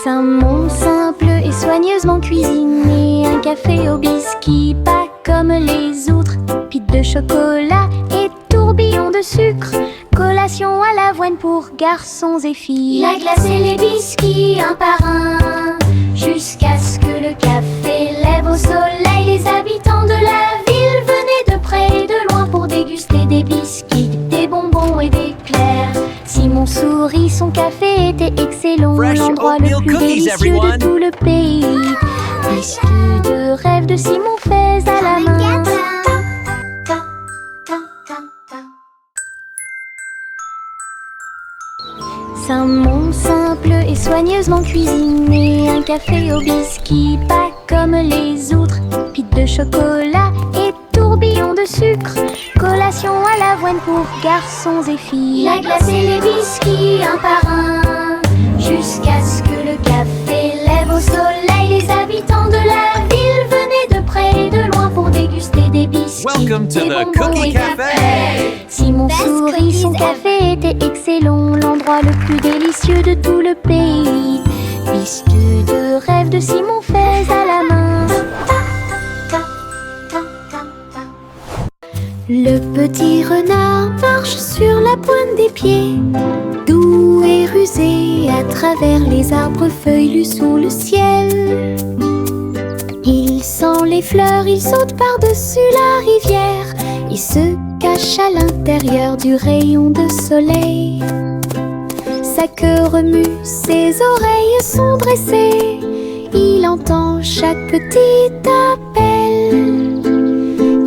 Un monde simple et soigneusement cuisiné, un café au biscuit, pas comme les autres, pite de chocolat et tourbillon de sucre, collation à l'avoine pour garçons et filles. La glace et les biscuits un par un, jusqu'à ce que le café lève au soleil. Les habitants de la ville venaient de près et de loin pour déguster des biscuits, des bonbons et des éclairs. Simon sourit, son café était excellent, l'endroit le plus délicieux de tout le pays. Biscuits de rêve de Simon faits à la main. C'est un monde simple et soigneusement cuisiné, un café au biscuit, pas comme les autres, pite de chocolat et tourbillon de sucre, collation à l'avoine pour garçons et filles. La glace et les biscuits un par un, jusqu'à ce que le café lève au soleil. Les habitants de la ville venaient de près et de loin pour déguster des biscuits. Welcome to des the bonbons Cookie et des Cafe. crêpes. Simon sourit, son café était excellent, l'endroit le plus délicieux de tout le pays. Biscuits de rêve de Simon faits à la main. Le petit renard marche sur la pointe des pieds, doux et rusé à travers les arbres feuillus sous le ciel. Il sent les fleurs, il saute par-dessus la rivière, il se cache à l'intérieur du rayon de soleil. Sa queue remue, ses oreilles sont dressées, il entend chaque petit appel.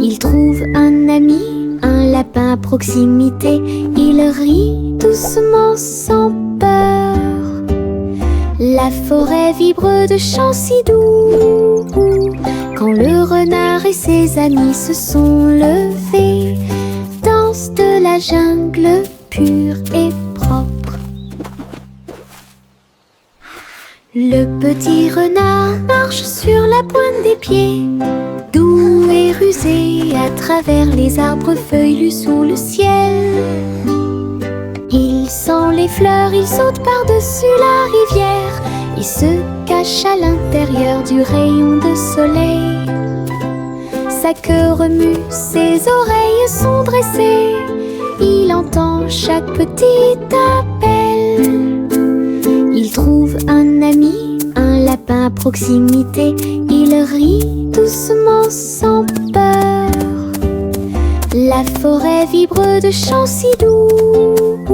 Il trouve un ami, un lapin à proximité, il rit doucement sans peur. La forêt vibre de chants si doux, quand le renard et ses amis se sont levés, danse de la jungle pure et propre. Le petit renard marche sur la pointe des pieds, doux et rusé à travers les arbres feuillus sous le ciel. Il sent les fleurs, il saute par-dessus la rivière, il se cache à l'intérieur du rayon de soleil. Sa queue remue, ses oreilles sont dressées, il entend chaque petit appel. Il trouve un ami, un lapin à proximité, il rit doucement sans peur. La forêt vibre de chants si doux,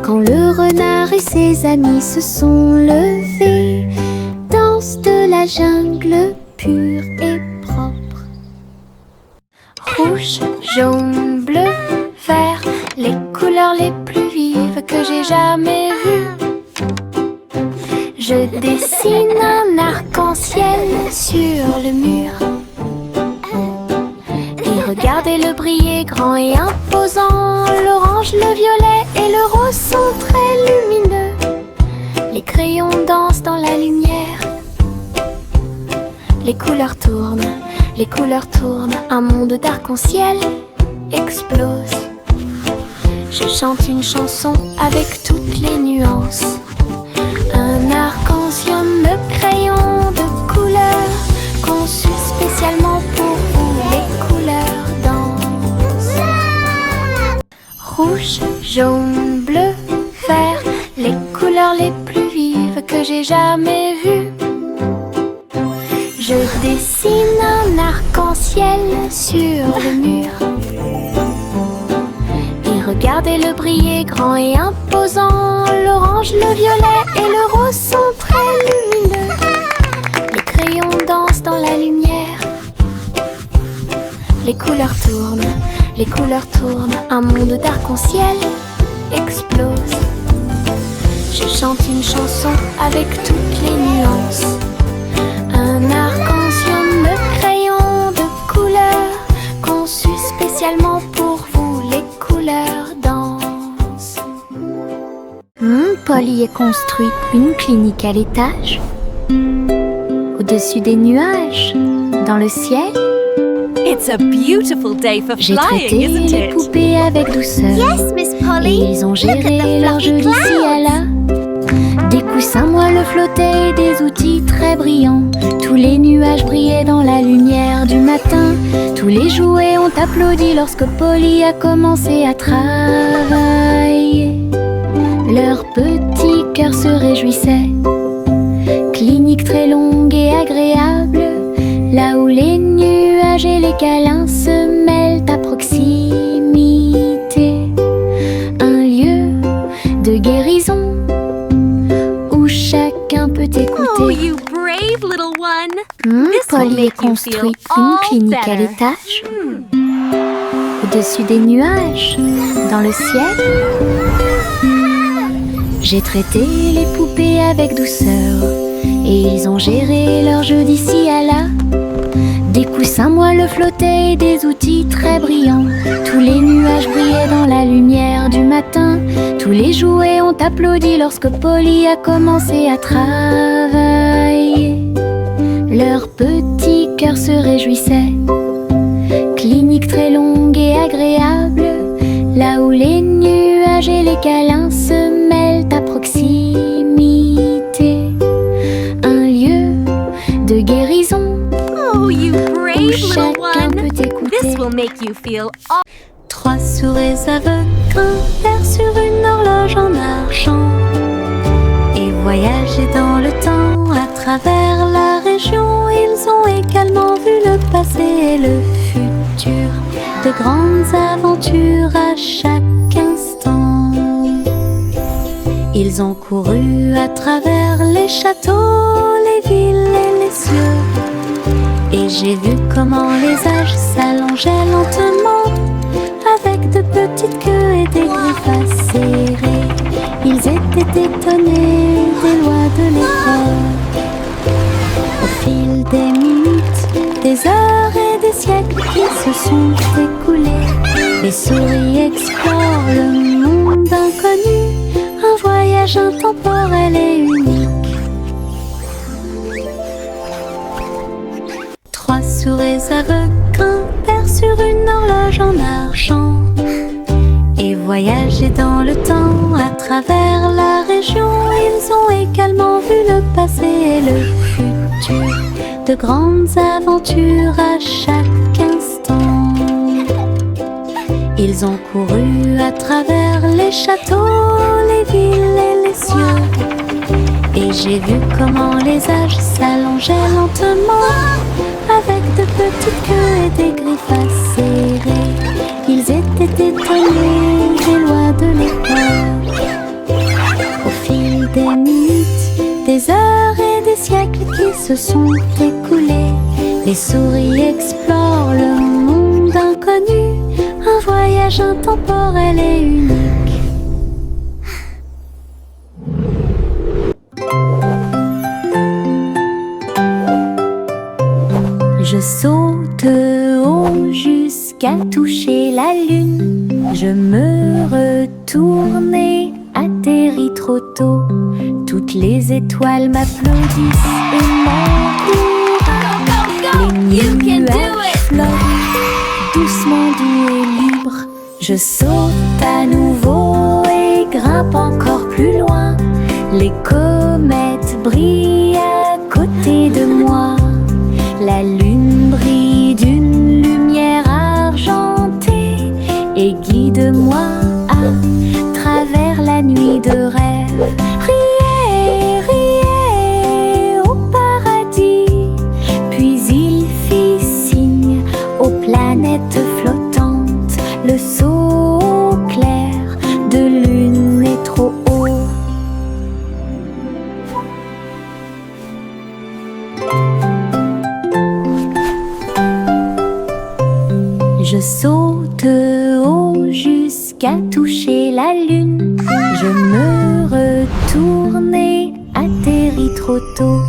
quand le renard et ses amis se sont levés, danse de la jungle pure et propre. Rouge, jaune, bleu, vert, les couleurs les plus vives que j'ai jamais vues. Je dessine un arc-en-ciel sur le mur. Et regardez-le briller grand et imposant. L'orange, le violet et le rose sont très lumineux. Les crayons dansent dans la lumière. Les couleurs tournent, un monde d'arc-en-ciel explose. Je chante une chanson avec toutes les nuances. Un arc-en-ciel de crayons de couleur, conçu spécialement pour vous. Les couleurs dansent. Rouge, jaune, bleu, vert, les couleurs les plus vives que j'ai jamais vues. Je dessine un arc-en-ciel sur le mur. Et regardez-le briller grand et imposant. L'orange, le violet et le rose sont très lumineux. Les crayons dansent dans la lumière. Les couleurs tournent, un monde d'arc-en-ciel explose. Je chante une chanson avec toutes les nuances. Un arc-en-ciel de crayons de couleur, conçu spécialement pour vous. Les couleurs dansent. Polly a construit une clinique à l'étage, au-dessus des nuages, dans le ciel. It's a beautiful day for J'ai flying, traité isn't les it? poupées avec douceur. Yes, Miss Polly. Et ils ont Look at the géré leur fluffy jeu d'ici à clouds. là. Des coussins moelleux flottaient des outils très brillants. Tous les nuages brillaient dans la lumière du matin. Tous les jouets ont applaudi lorsque Polly a commencé à travailler. Leur petit cœur se réjouissait. Clinique très longue et agréable, là où les nuages et les câlins se mêlent à proximité. Un lieu de guérison où chacun peut écouter. Oh, you brave little one. Polly construit une clinique à l'étage, au-dessus des nuages, dans le ciel. J'ai traité les poupées avec douceur et ils ont géré leur jeu d'ici à là. Des coussins moelleux flottaient et des outils très brillants. Tous les nuages brillaient dans la lumière du matin. Tous les jouets ont applaudi lorsque Polly a commencé à travailler. Leur petit cœur se réjouissait. Clinique très longue et agréable, là où les nuages et les câlins se mêlent à proximité. Un lieu de guérison. Oh, you brave little Chacun one. peut écouter. This will make you feel all. 3 souris aveugles grimpèrent sur une horloge en argent et voyager dans le temps à travers la région. Ils ont également vu le passé et le futur, de grandes aventures à chaque instant. Ils ont couru à travers les châteaux, les villes et les cieux. Et j'ai vu comment les âges s'allongeaient lentement, avec de petites queues et des griffes acérées. Ils étaient étonnés des lois de l'époque. Au fil des minutes, des heures et des siècles qui se sont écoulés, les souris explorent le monde inconnu, un voyage intemporel et unique. 3 souris aveugles grimpèrent sur une horloge en argent et voyager dans le temps à travers la région. Ils ont également vu le passé et le futur, de grandes aventures à chaque instant. Ils ont couru à travers les châteaux, les villes et les cieux. Et j'ai vu comment les âges s'allongeaient lentement, avec de petites queues et des griffes acérées. Ils étaient étonnés des lois de l'époque. Au fil des minutes, des heures et des siècles qui se sont écoulés, les souris explorent le monde inconnu, un voyage intemporel et unique. Je saute haut jusqu'à toucher la lune. Je me retourne et atterris trop tôt. Toutes les étoiles m'applaudissent et m'encouragent. Les nuages flottent doucement, doux et libres. Je saute à nouveau et grimpe encore plus loin. Les comètes brillent à côté de moi. La lune brille d'une lumière argentée et guide-moi à travers la nuit de rêve. Riez, riez au paradis. Puis il fit signe aux planètes flottantes. Le saut clair de lune est trop haut. Je saute haut jusqu'à toucher la lune. Je me retourne et atterris trop tôt.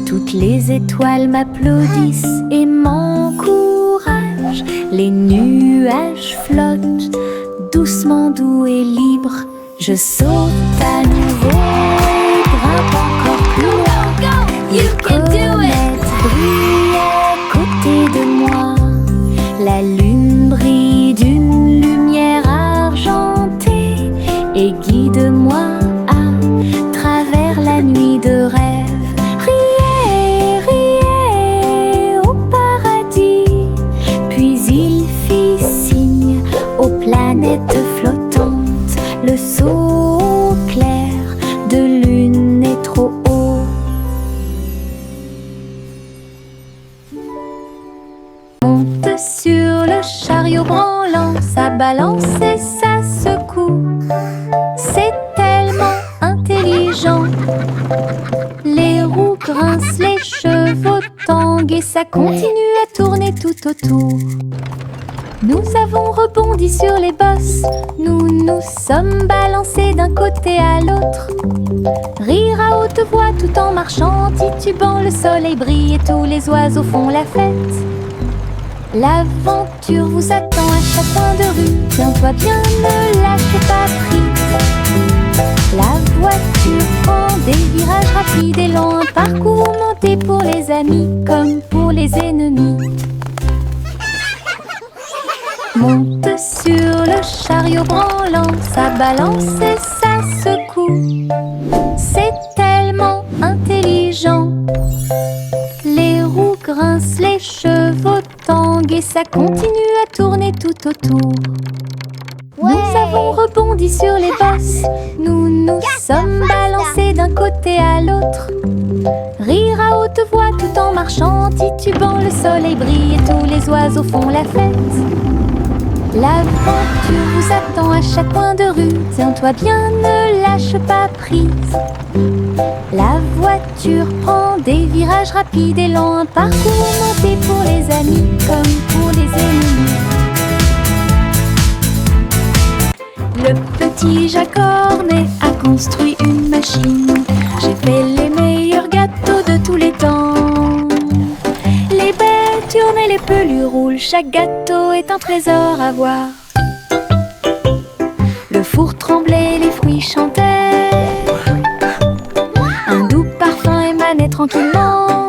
Toutes les étoiles m'applaudissent et m'encouragent. Les nuages flottent doucement, doux et libres. Je saute à nouveau et grimpe encore plus loin. Les comètes brillent à côté de moi. La lune brille d'une lumière argentée et guide-moi à travers la nuit de rêve. balance et ça secoue. C'est tellement intelligent. Les roues grincent, les chevaux tanguent et ça continue à tourner tout autour. Nous avons rebondi sur les bosses, nous nous sommes balancés d'un côté à l'autre. Rire à haute voix tout en marchant, titubant, le soleil brille et tous les oiseaux font la fête. L'aventure vous attend à chaque coin de rue, tiens-toi bien, ne lâche pas prise. La voiture prend des virages rapides et lents, un parcours monté pour les amis comme pour les ennemis. Monte sur le chariot branlant, ça balance et ça secoue. C'est tellement intelligent. Les roues grincent, les chevaux tanguent et ça continue à tourner tout autour. Ouais. Nous avons rebondi sur les bosses, nous nous sommes balancés d'un côté à l'autre. Rire à haute voix tout en marchant, titubant, le soleil brille et tous les oiseaux font la fête. L'aventure vous attend à chaque coin de rue, tiens-toi bien, ne lâche pas prise. La voiture prend des virages rapides et lents, un parcours monté pour les amis comme pour les ennemis. Le petit Jacques Cornet a construit une machine. J'ai fait les meilleurs gâteaux de tous les temps. Les baies tournent et les pelures roulent, chaque gâteau est un trésor à voir. Le four tremblait, les fruits chantaient. Un doux parfum émanait tranquillement.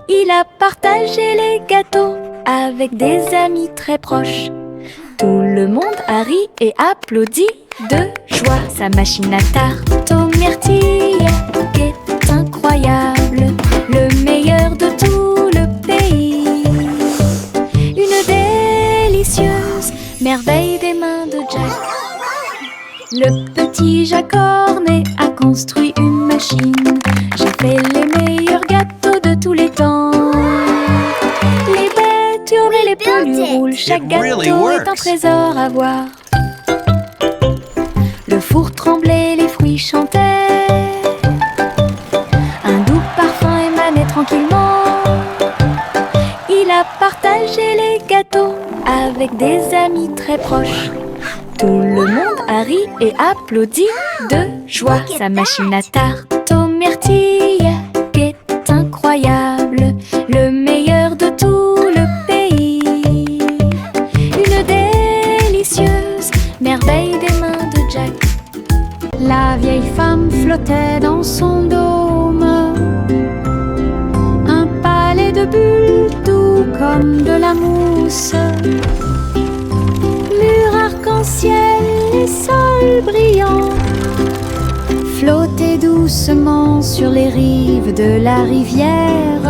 Il a partagé les gâteaux avec des amis très proches. Tout le monde a ri et applaudi de joie. Sa machine à tarte aux myrtilles est incroyable, le meilleur de tout le pays. Une délicieuse merveille des mains de Jack. Le petit Jacques Cornet a construit une machine. J'ai fait les meilleurs gâteaux de tous les temps. Les baies tournent et les pelures roulent, chaque gâteau est un trésor à voir. Le four tremblait, les fruits chantaient. Un doux parfum émanait tranquillement. Il a partagé les gâteaux avec des amis très proches. Tout le monde a ri et applaudi de joie. Sa machine à tarte aux myrtilles est incroyable, le meilleur de tout le pays. Une délicieuse merveille des mains de Jack. La vieille femme flottait dans son dôme, un palais de bulles doux comme de la mousse. Mur arc-en-ciel et sol brillant, flotter doucement sur les rives de la rivière.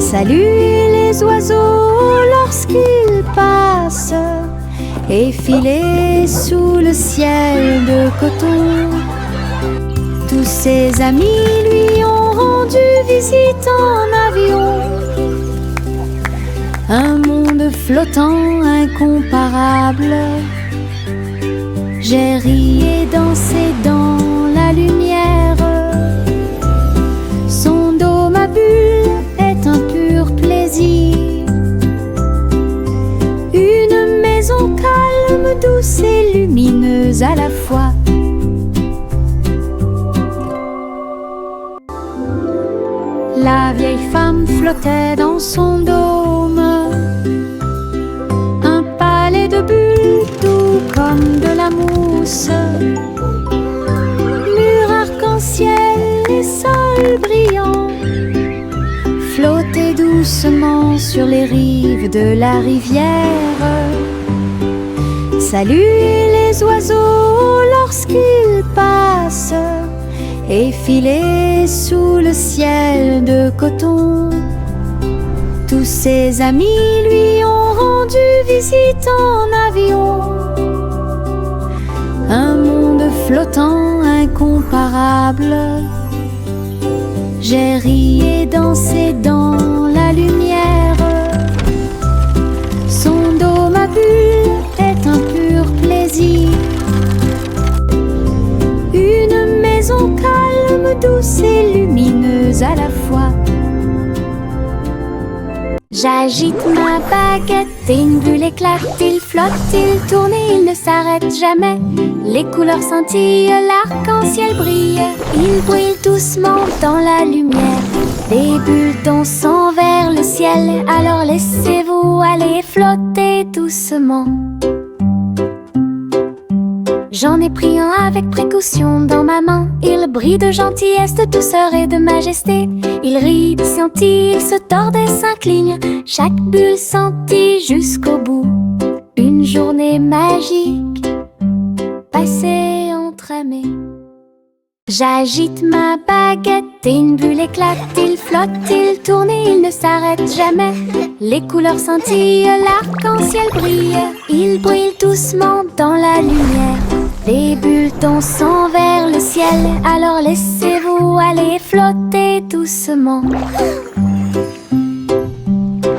Saluer les oiseaux lorsqu'ils passent et filer sous le ciel de coton. Tous ses amis lui ont rendu visite en avion. Un monde flottant incomparable. J'ai ri et dansé dans la lumière. Son dôme à bulles est un pur plaisir. Une maison calme, douce et lumineuse à la fois. La vieille femme flottait dans son dôme, un palais de bulles doux comme de la mousse. Mur arc-en-ciel et sol brillant, flotter doucement sur les rives de la rivière. Saluer les oiseaux lorsqu'ils passent et filer sous le ciel de coton. Tous ses amis lui ont rendu visite en avion. Un monde flottant incomparable. J'ai ri et dansé dans la lumière. Son dôme à bulles douce et lumineuse à la fois. J'agite ma baguette et une bulle éclate. Il flotte, il tourne et il ne s'arrête jamais. Les couleurs scintillent, l'arc-en-ciel brille. Il brille doucement dans la lumière. Des bulles dansent vers le ciel. Alors laissez-vous aller flotter doucement. J'en ai pris un avec précaution dans ma main. Il brille de gentillesse, de douceur et de majesté. Il rit, scintille, il se tord et s'incline. Chaque bulle scintille jusqu'au bout. Une journée magique passée entre amis. J'agite ma baguette et une bulle éclate. Il flotte, il tourne et il ne s'arrête jamais. Les couleurs scintillent, l'arc-en-ciel brille. Il brille doucement dans la lumière. Des bulles dansent vers le ciel. Alors laissez-vous aller flotter doucement.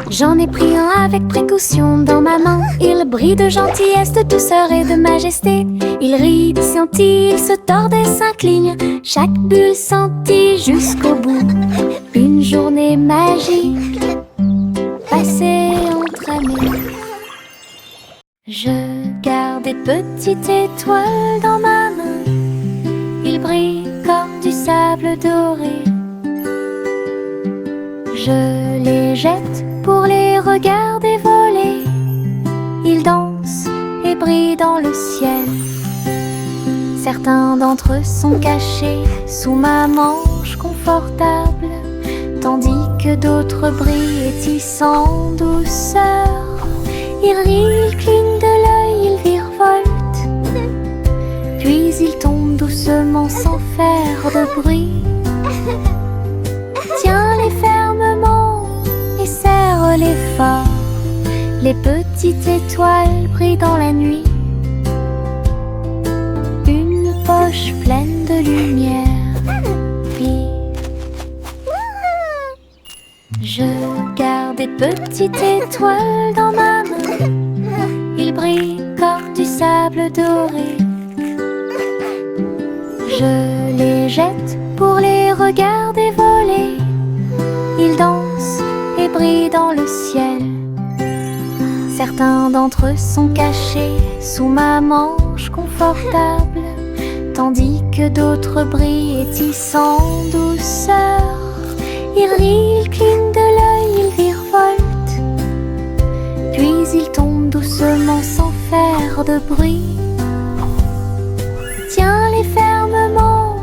J'en ai pris un avec précaution dans ma main. Il brille de gentillesse, de douceur et de majesté. Il rit, scintille, il se tord et s'incline. Chaque bulle scintille jusqu'au bout. Une journée magique passée entre amis. Je garde des petites étoiles dans ma main. Ils brillent comme du sable doré. Je les jette pour les regarder voler. Ils dansent et brillent dans le ciel. Certains d'entre eux sont cachés sous ma manche confortable, tandis que d'autres brillent et tissent en douceur. Ils rient, ils clignent de l'œil, ils virevoltent, puis ils tombent doucement sans faire de bruit. Tiens-les fermement et serre-les fort. Les petites étoiles brillent dans la nuit. Une poche pleine de lumière vive. Je garde des petites étoiles dans ma main. Ils brillent comme du sable doré. Je les jette pour les regarder voler. Ils dansent et brillent dans le ciel. Certains d'entre eux sont cachés sous ma manche confortable, tandis que d'autres brillent et tissent en douceur. Ils rient, ils clignent de l'œil, ils virevoltent, puis ils tombent doucement sans faire de bruit. Tiens-les fermement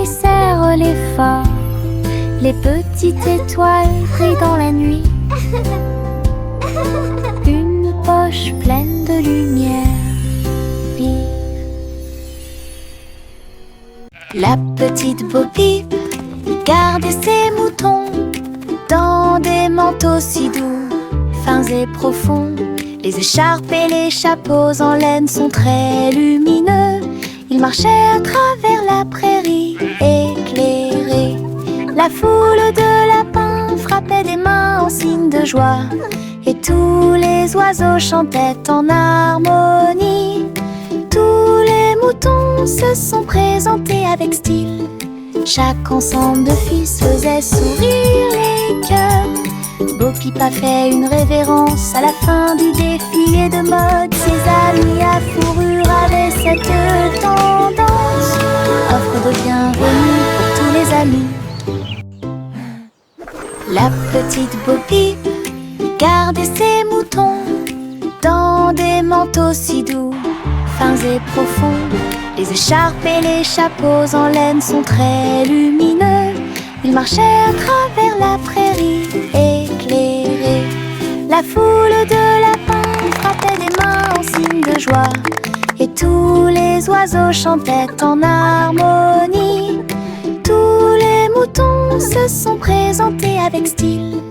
et serre-les fort. Les petites étoiles brillent dans la nuit. Une poche pleine de lumière vive. La petite Bo Peep gardait ses moutons dans des manteaux si doux, fins et profonds. Les écharpes et les chapeaux en laine sont très lumineux. Ils marchaient à travers la prairie éclairée. La foule de lapins frappait des mains en signe de joie, et tous les oiseaux chantaient en harmonie. Tous les moutons se sont présentés avec style. Chaque ensemble de fils faisait sourire les cœurs. Bo Peep a fait une révérence à la fin du défilé de mode. Ses amis à fourrure avaient cette tendance. Offre de bienvenue pour tous les amis. La petite Bo Peep gardait ses moutons dans des manteaux si doux, fins et profonds. Les écharpes et les chapeaux en laine sont très lumineux. Ils marchaient à travers la prairie éclairée. La foule de lapins frappait des mains en signe de joie, et tous les oiseaux chantaient en harmonie. Tous les moutons se sont présentés avec style.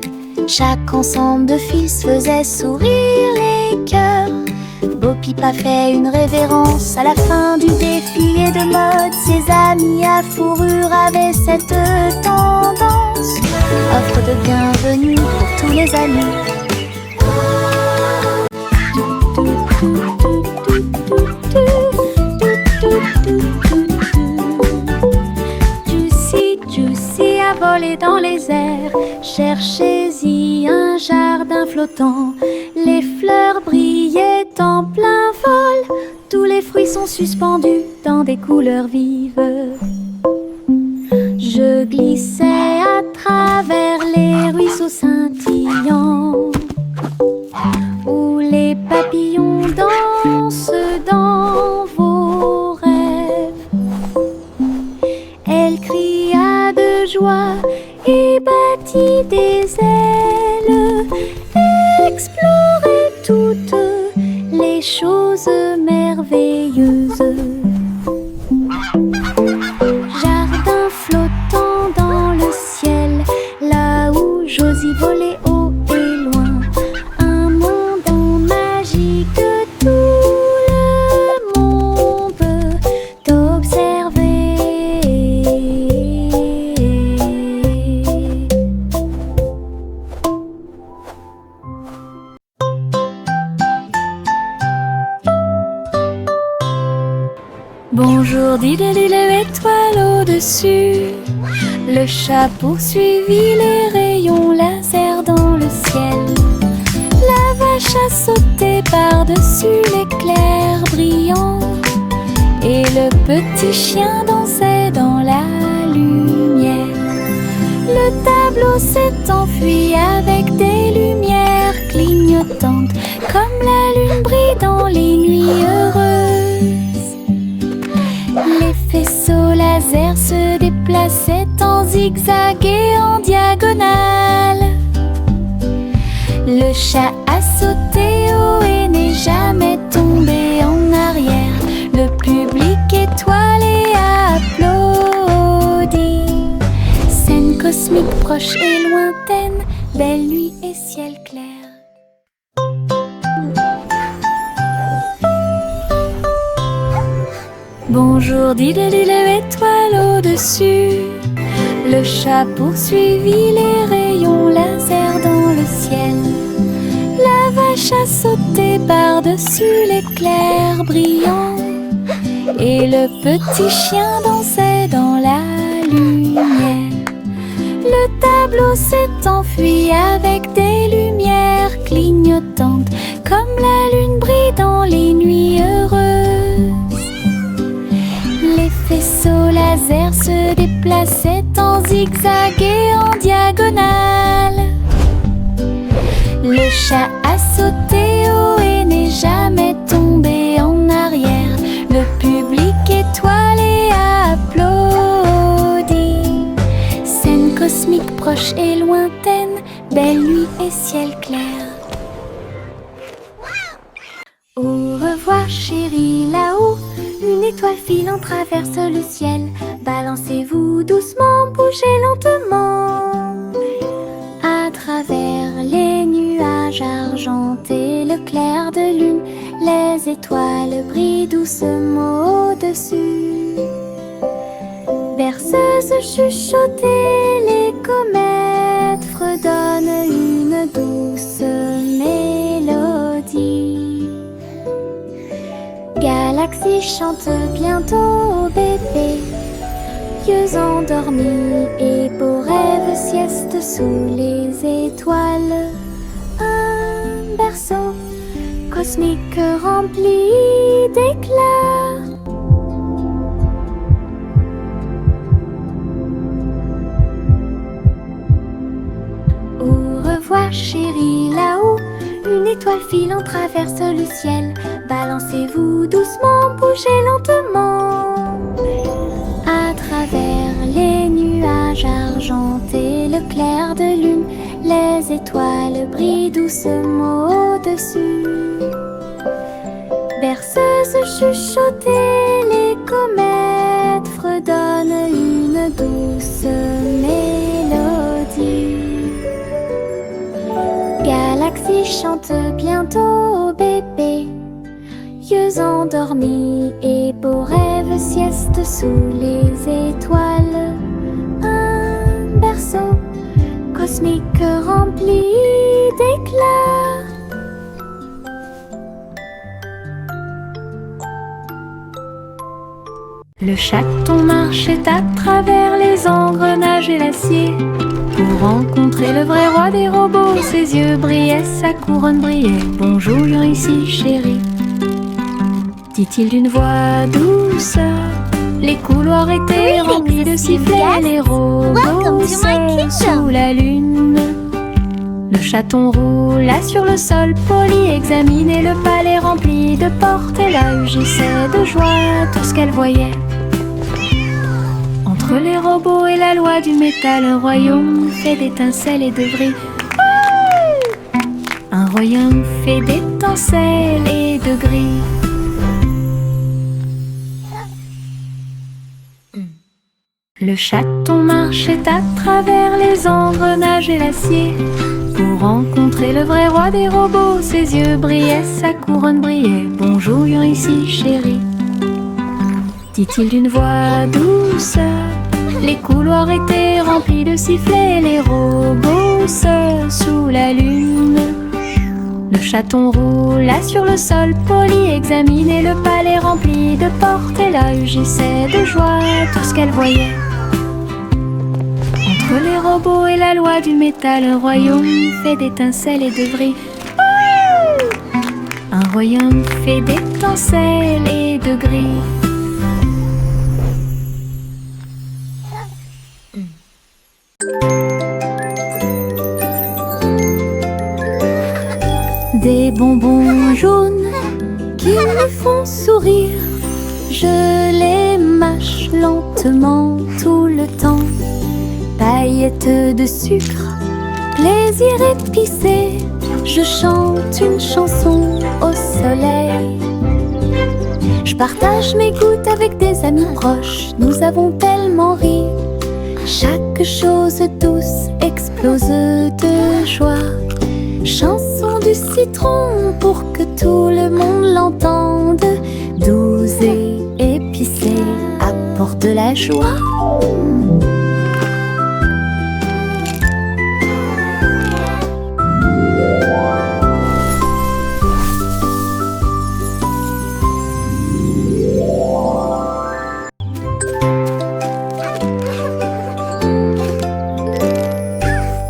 Chaque ensemble de fils faisait sourire les cœurs. Bo Peep a fait une révérence à la fin du défilé de mode. Ses amis à fourrure avaient cette tendance. Offre de bienvenue pour tous les amis. Juicy voler dans les airs. Cherchez-y un jardin flottant. Les fleurs brillaient en plein vol. Tous les fruits sont suspendus dans des couleurs vives. Je glissais à travers les ruisseaux scintillants, où les papillons dansent dans vos rêves. Elle cria de joie et battit des ailes, explorait toutes les choses merveilleuses. Jardin flottant dans le ciel, là où j'ose y voler haut et loin. Un monde magique, tout le monde peut observer. Bonjour, dit l'étoile au-dessus. Le chat poursuivit les rayons laser dans le ciel. La vache a sauté par-dessus l'éclair brillant, et le petit chien dansait dans la lumière. Le tableau s'est enfui avec des lumières clignotantes, comme la lune brille dans les nuits heureuses. Les faisceaux laser se déplaçaient en zigzag et en diagonale. Le chat a sauté haut et n'est jamais tombé en arrière. Le public étoilé a applaudi. Scène cosmique proche et lointaine, belle nuit et ciel clair. Bonjour, dit l'étoile au-dessus. Le chat poursuivit les rayons laser dans le ciel. La vache a sauté par-dessus l'éclair brillant, et le petit chien dansait dans la lumière. Le tableau s'est enfui avec des lumières clignotantes, comme la lune brille dans les nuits heureuses. Les faisceaux laser se déplaçaient en zigzag et en diagonale. Le chat a sauté haut et n'est jamais tombé en arrière. Le public étoilé a applaudi. Scène cosmique proche et lointaine, belle nuit et ciel clair. Au revoir chérie, là-haut, une étoile filante traverse le ciel. Balancez-vous doucement, bougez lentement. À travers les nuages argentés, le clair de lune, les étoiles brillent doucement au-dessus. Berceuse chuchotée, les comètes fredonnent une douce mélodie. Galaxie chante bientôt au bébé, yeux endormis et beaux rêves, sieste sous les étoiles. Un berceau cosmique rempli d'éclats. Au revoir chérie, là-haut, une étoile filante traverse le ciel. Balancez-vous doucement, bougez lentement. À travers les nuages argentés, le clair de lune, les étoiles brillent doucement au-dessus. Berceuse chuchotée, les comètes fredonnent une douce mélodie. Galaxie chante bientôt au bébé, yeux endormis et beaux rêves, sieste sous les étoiles. Un berceau cosmique rempli d'éclats. Le chaton marchait à travers les engrenages et l'acier pour rencontrer le vrai roi des robots. Ses yeux brillaient, sa couronne brillait. Bonjour, ici chérie, dit-il d'une voix douce. Les couloirs étaient remplis de sifflets, les robots seuls sous la lune. Le chaton roula sur le sol poli, examinait le palais rempli de portes, et là rugissait de joie tout ce qu'elle voyait. Entre les robots et la loi du métal, un royaume fait d'étincelles et de vris. Un royaume fait d'étincelles et de gris. Le chaton marchait à travers les engrenages et l'acier pour rencontrer le vrai roi des robots. Ses yeux brillaient, sa couronne brillait. Bonjour, ici chérie, dit-il d'une voix douce. Les couloirs étaient remplis de sifflets, les robots seuls sous la lune. Le chaton roula sur le sol poli, examinait le palais rempli de portes, et là rugissait de joie tout ce qu'elle voyait. Entre les robots et la loi du métal, un royaume fait d'étincelles et de vris. Un royaume fait d'étincelles et de gris. Des bonbons jaunes qui me font sourire, je les mâche lentement tout le temps. Paillettes de sucre, plaisir épicé, je chante une chanson au soleil. Je partage mes gouttes avec des amis proches, nous avons tellement ri. Chaque chose douce explose de joie. Chanson du citron pour que tout le monde l'entende. Douce et épicée, apporte la joie.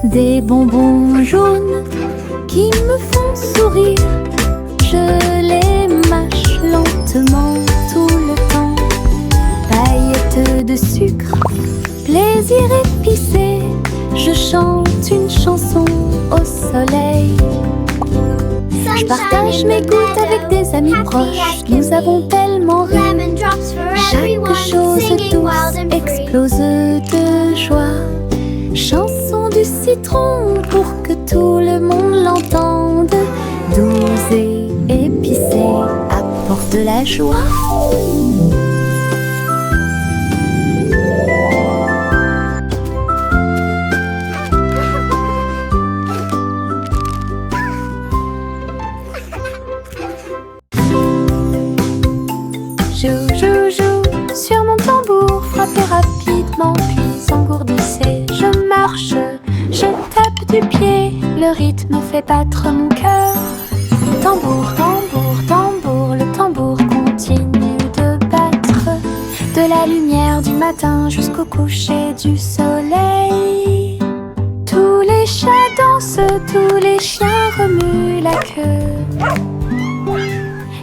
Des bonbons jaunes qui me font sourire, je les mâche lentement tout le temps. Paillettes de sucre, plaisir épicé, je chante une chanson au soleil. Je partage mes gouttes avec des amis proches, nous avons tellement ri. Chaque chose douce explose de joie. Chanson du citron pour que tout le monde l'entende. Douce et épicée, apporte la joie. Joue, joue, joue sur mon tambour, frappez rapidement puis engourdissez. Je marche, je tape du pied, le rythme fait battre mon cœur. Tambour, tambour, tambour, le tambour continue de battre. De la lumière du matin jusqu'au coucher du soleil. Tous les chats dansent, tous les chiens remuent la queue.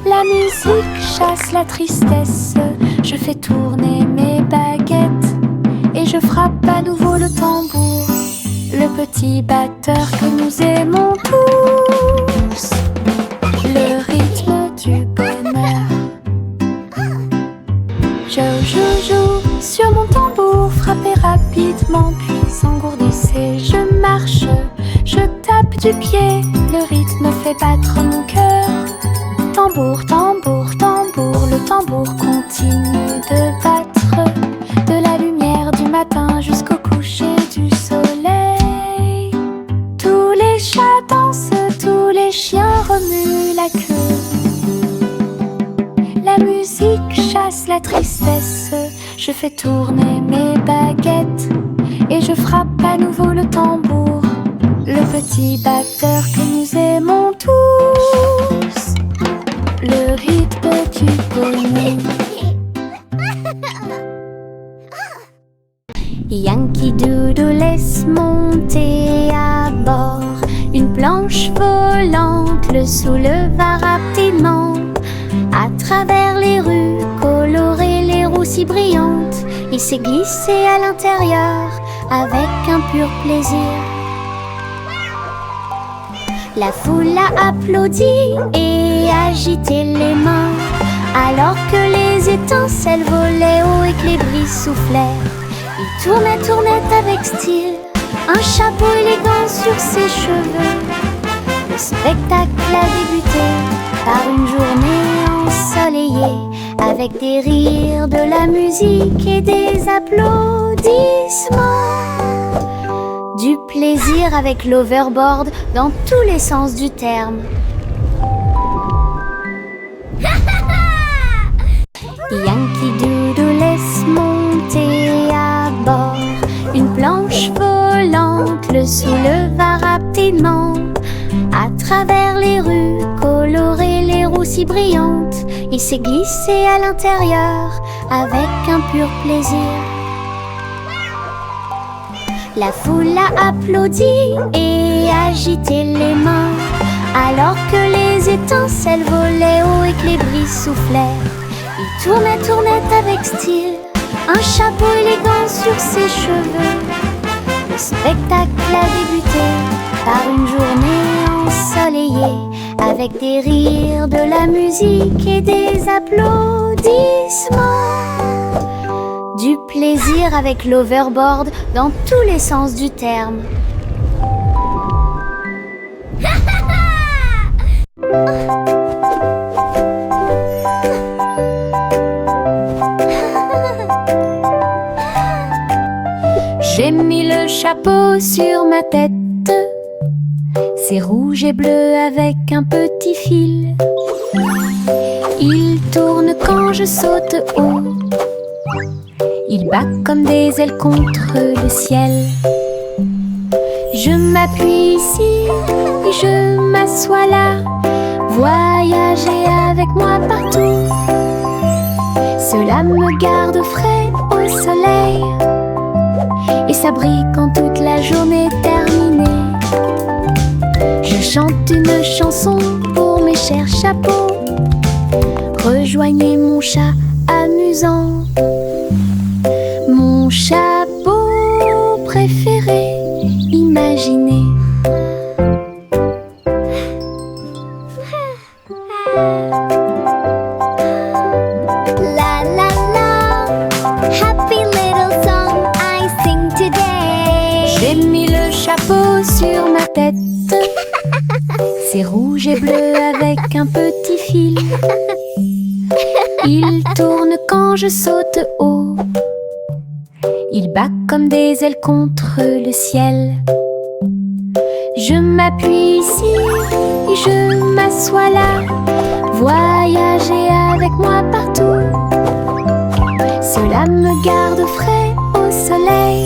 La musique chasse la tristesse, je fais tourner mes baguettes et je frappe à nouveau le tambour, le petit batteur que nous aimons tous, le rythme du bonheur. Joue sur mon tambour, frappez rapidement puis engourdissez. Je marche, je tape du pied, le rythme fait battre mon cœur. Tambour, tambour, tambour, le tambour continue de battre. De la lumière du matin jusqu'au coucher du soleil. Tous les chats dansent, tous les chiens remuent la queue. La musique chasse la tristesse, je fais tourner mes baguettes et je frappe à nouveau le tambour, le petit batteur que nous aimons tous, le rythme du bonheur. Yankee Doodle laisse monter à bord une planche volante, le souleva rapidement. À travers les rues colorées, les roues si brillantes, il s'est glissé à l'intérieur avec un pur plaisir. La foule a applaudi et agité les mains, alors que les étincelles volaient haut et que les brises soufflaient. Il tournait avec style, un chapeau élégant sur ses cheveux. Le spectacle a débuté par une journée ensoleillée, avec des rires, de la musique et des applaudissements. Du plaisir avec l'overboard dans tous les sens du terme. Yankee Doodle laisse monter à bord une planche volante, le souleva rapidement. À travers les rues colorées, les roues si brillantes, il s'est glissé à l'intérieur avec un pur plaisir. La foule a applaudi et agité les mains, alors que les étincelles volaient haut et que les brises soufflaient. Il tournait avec style, un chapeau élégant sur ses cheveux. Le spectacle a débuté par une journée ensoleillée, avec des rires, de la musique et des applaudissements. Du plaisir avec l'overboard dans tous les sens du terme. J'ai mis le chapeau sur ma tête, c'est rouge et bleu avec un petit fil. Il tourne quand je saute haut, il bat comme des ailes contre le ciel. Je m'appuie ici et je m'assois là, voyager avec moi partout. Cela me garde au frais au soleil et ça brille quand toute la journée est terminée. Je chante une chanson pour mes chers chapeaux. Rejoignez mon chat amusant, mon chapeau préféré, imaginez. La la la, happy little song I sing today. J'ai mis le chapeau sur ma tête, c'est rouge et bleu avec un petit fil. Il tourne quand je saute haut, il bat comme des ailes contre le ciel. Je m'appuie ici et je m'assois là, voyager avec moi partout. Cela me garde au frais au soleil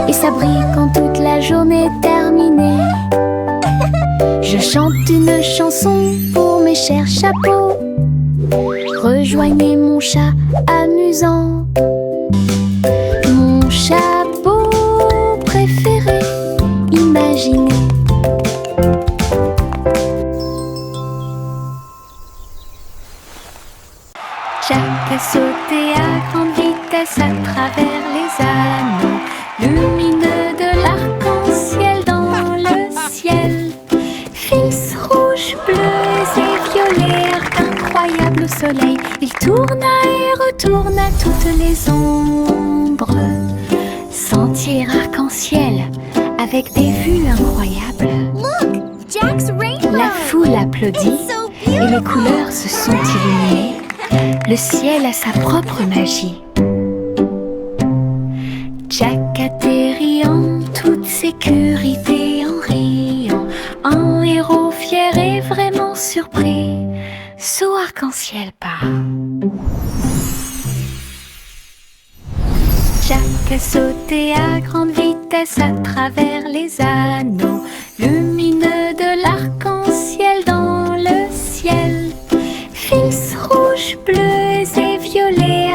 et ça brille quand toute la journée est terminée. Je chante une chanson pour mes chers chapeaux. Rejoignez mon chat amusant, mon chapeau préféré, imaginez. Jack a sauté à grande vitesse à travers les anneaux lumineux de l'arc-en-ciel dans le ciel. Fils rouges, bleus et violets, incroyable au soleil. Il tourna et retourna toutes les ombres. Sentier arc-en-ciel avec des vues incroyables. Look, Jack's rainbow. La foule applaudit It's so et les beautiful. couleurs se sont illuminées. Le ciel a sa propre magie. Jack atterrit en toute sécurité en riant, un héros fier et vraiment surpris. Saut arc-en-ciel part. Jack a sauté à grande vitesse à travers les anneaux lumineux de l'arc-en-ciel dans le ciel. Fils rouges, bleus et violets,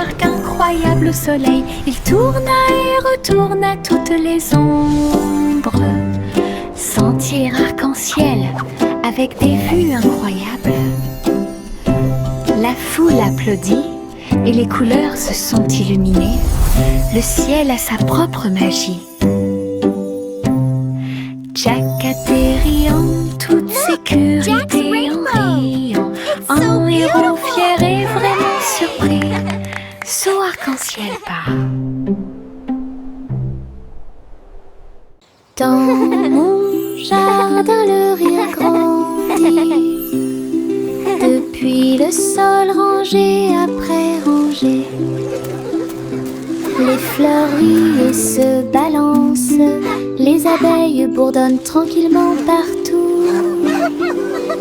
incroyable soleil. Il tourna et retourna toutes les ombres. Sentier arc-en-ciel avec des vues incroyables. La foule applaudit et les couleurs se sont illuminées. Le ciel a sa propre magie. Jack atterrit en toute sécurité en riant. Un héros fier et vraiment surpris. Saut arc-en-ciel part. Dans mon jardin, le rire grandit. Depuis le sol, rangé après rangé, les fleurs rient et se balancent. Les abeilles bourdonnent tranquillement partout.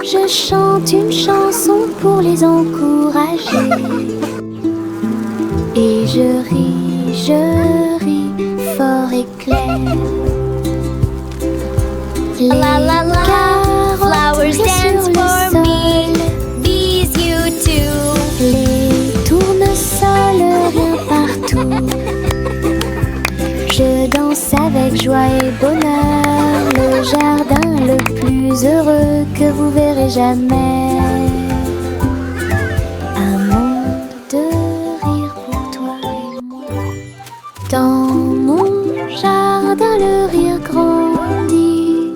Je chante une chanson pour les encourager. Et je ris fort et clair. Les carottes flowers dance sur le for sol, me. Bees, you too. les tournesols rien partout. Je danse avec joie et bonheur, le jardin le plus heureux que vous verrez jamais. Un monde de rire pour toi et moi. Dans mon jardin, le rire grandit.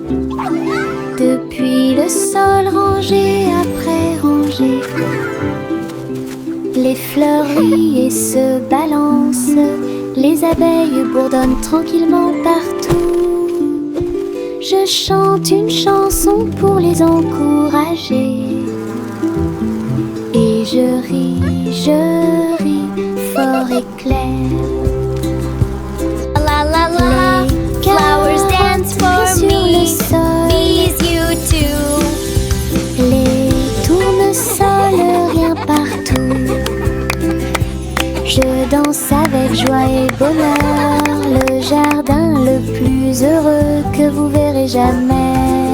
Depuis le sol, rangé après rangé, les fleurs rient et se balancent. Les abeilles bourdonnent tranquillement partout. Je chante une chanson pour les encourager. Et je ris fort et clair. La la la, Les flowers dance carottes for sur le me. sol, Bees, you too. les tournesols rien partout. Je danse avec joie et bonheur, le jardin le plus heureux que vous verrez jamais.